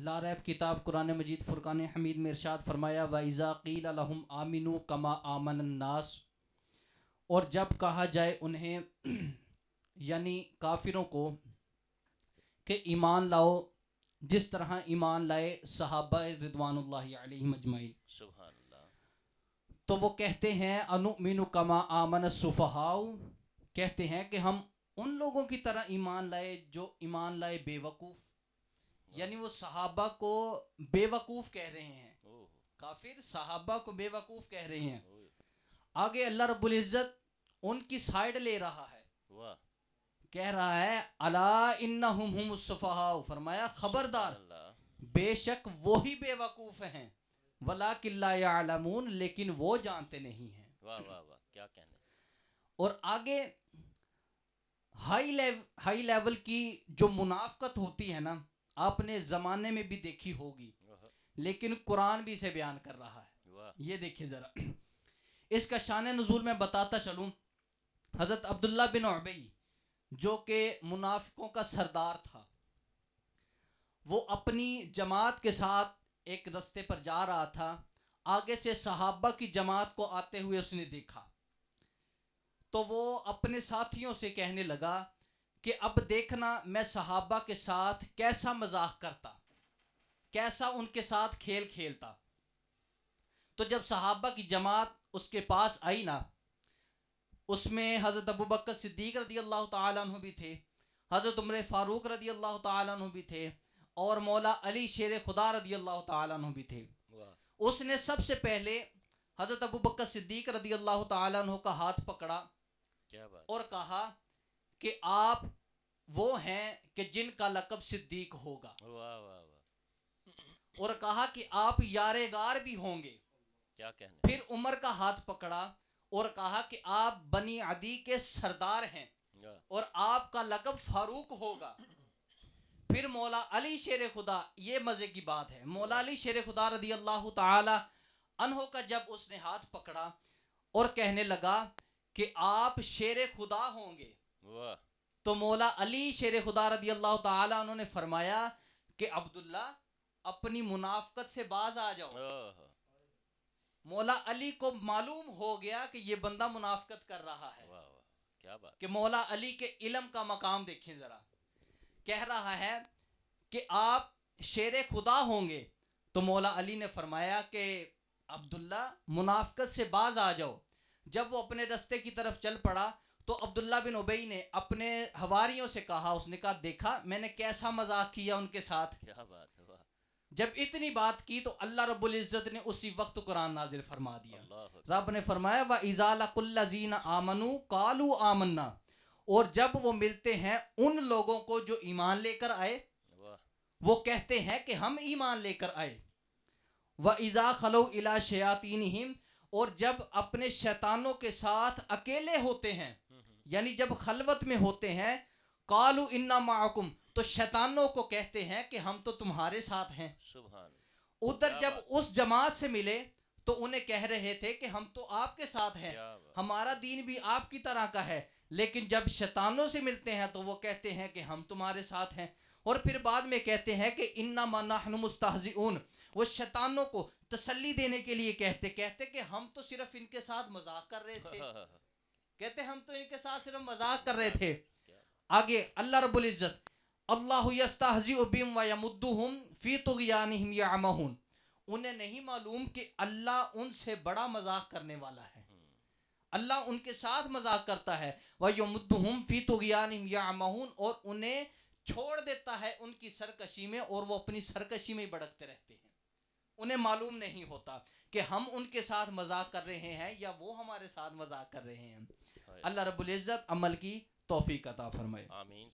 لا ریب کتاب قرآن مجید فرقان حمید میں ارشاد فرمایا وَإِذَا قِيلَ لَهُمْ آمِنُوا كَمَا آمَنَ النَّاسُ، اور جب کہا جائے انہیں یعنی کافروں کو کہ ایمان لاؤ جس طرح ایمان لائے صحابہ رضوان اللہ علیہم اجمعین، سبحان اللہ، تو وہ کہتے ہیں انؤمن کما آمن السفہاء، کہتے ہیں کہ ہم ان لوگوں کی طرح ایمان لائے جو ایمان لائے بے وقوف، یعنی وہ صحابہ کو بے وقوف کہہ رہے ہیں، کافر صحابہ کو بے وقوف کہہ رہے ہیں۔ آگے اللہ رب العزت ان کی سائیڈ لے رہا ہے، کہہ رہا ہے الا انہم هم السفہاء، فرمایا خبردار بے شک وہی بے وقوف ہیں، ولکن لا یعلمون، لیکن وہ جانتے نہیں ہیں۔ واہ واہ واہ، کیا کہنے۔ اور آگے ہائی لیول کی جو منافقت ہوتی ہے نا، آپ نے زمانے میں بھی دیکھی ہوگی، لیکن قرآن بھی اسے بیان کر رہا ہے۔ یہ دیکھیں ذرا، اس کا شان نزول میں بتاتا چلوں۔ حضرت عبداللہ بن عبی جو کہ منافقوں کا سردار تھا، وہ اپنی جماعت کے ساتھ ایک رستے پر جا رہا تھا، آگے سے صحابہ کی جماعت کو آتے ہوئے اس نے دیکھا، تو وہ اپنے ساتھیوں سے کہنے لگا کہ اب دیکھنا میں صحابہ کے ساتھ کیسا مذاق کرتا، کیسا ان کے ساتھ کھیل کھیلتا۔ تو جب صحابہ کی جماعت اس کے پاس آئی نا، اس میں حضرت ابوبکر صدیق رضی اللہ تعالیٰ عنہ بھی تھے، حضرت عمر فاروق رضی اللہ تعالیٰ عنہ بھی تھے، اور مولا علی شیر خدا رضی اللہ تعالیٰ عنہ بھی تھے۔ اس نے سب سے پہلے حضرت ابوبکر صدیق رضی اللہ تعالیٰ عنہ کا ہاتھ پکڑا اور کہا کہ آپ وہ ہیں کہ جن کا لقب صدیق ہوگا، اور کہا کہ آپ یار غار بھی ہوں گے۔ کیا کہنے۔ پھر عمر کا ہاتھ پکڑا اور کہا کہ آپ بنی عدی کے سردار ہیں اور آپ کا لقب فاروق ہوگا۔ پھر مولا علی شیر خدا، یہ مزے کی بات ہے، مولا علی شیر خدا رضی اللہ تعالی عنہ کا جب اس نے ہاتھ پکڑا اور کہنے لگا کہ آپ شیر خدا ہوں گے، تو مولا علی شیر خدا رضی اللہ تعالی عنہ نے فرمایا کہ عبداللہ اپنی منافقت سے باز آ جاؤ۔ مولا علی کو معلوم ہو گیا کہ یہ بندہ منافقت کر رہا ہے، کیا بات، کہ مولا علی کے علم کا مقام دیکھیں ذرا، کہہ رہا ہے کہ آپ شیر خدا ہوں گے، تو مولا علی نے فرمایا کہ عبداللہ منافقت سے باز آ جاؤ۔ جب وہ اپنے رستے کی طرف چل پڑا تو عبداللہ بن ابی نے اپنے حواریوں سے کہا، اس نے کہا دیکھا میں نے کیسا مذاق کیا ان کے ساتھ۔ کیا بات ہے، واہ۔ جب اتنی بات کی تو اللہ رب العزت نے اسی وقت قرآن نازل فرما دیا۔ اللہ رب نے فرمایا وَإِذَا لَقُوا الَّذِينَ آمَنُوا قَالُوا آمَنَّا، اور جب وہ ملتے ہیں ان لوگوں کو جو ایمان لے کر آئے، وہ کہتے ہیں کہ ہم ایمان لے کر آئے۔ وَإِذَا خَلَوْا إِلَىٰ شَيَاطِينِهِمْ، اور جب اپنے شیطانوں کے ساتھ اکیلے ہوتے ہیں، یعنی جب خلوت میں ہوتے ہیں، قَالُوا إِنَّا مَعَكُمْ، تو شیطانوں کو کہتے ہیں کہ ہم تو تمہارے ساتھ ہیں۔ سبحان، ادھر جب اس جماعت سے ملے تو انہیں کہہ رہے تھے کہ ہم تو آپ کے ساتھ ہیں، ہمارا دین بھی آپ کی طرح کا ہے، لیکن جب شیطانوں سے ملتے ہیں تو وہ کہتے ہیں کہ ہم تمہارے ساتھ ہیں، اور پھر بعد میں کہتے ہیں کہ انما نحن مستہزئون، وہ شیطانوں کو تسلی دینے کے لیے کہتے کہ ہم تو صرف ان کے ساتھ مذاق کر رہے تھے، کہتے ہم تو ان کے ساتھ صرف مذاق کر رہے تھے۔ آگے اللہ رب العزت اللہ یستہزئ بہم ویمدہم فی طغیانہم یعمہون، انہیں نہیں معلوم کہ اللہ ان سے بڑا مذاق کرنے والا ہے، اللہ ان کے ساتھ مذاق کرتا ہے، وَيَمُدُّهُمْ فِي طُغْيَانِهِمْ يَعْمَهُونَ، اور انہیں چھوڑ دیتا ہے ان کی سرکشی میں، اور وہ اپنی سرکشی میں بڑھتے رہتے ہیں، انہیں معلوم نہیں ہوتا کہ ہم ان کے ساتھ مذاق کر رہے ہیں یا وہ ہمارے ساتھ مذاق کر رہے ہیں۔ اللہ رب العزت عمل کی توفیق عطا فرمائے، آمین۔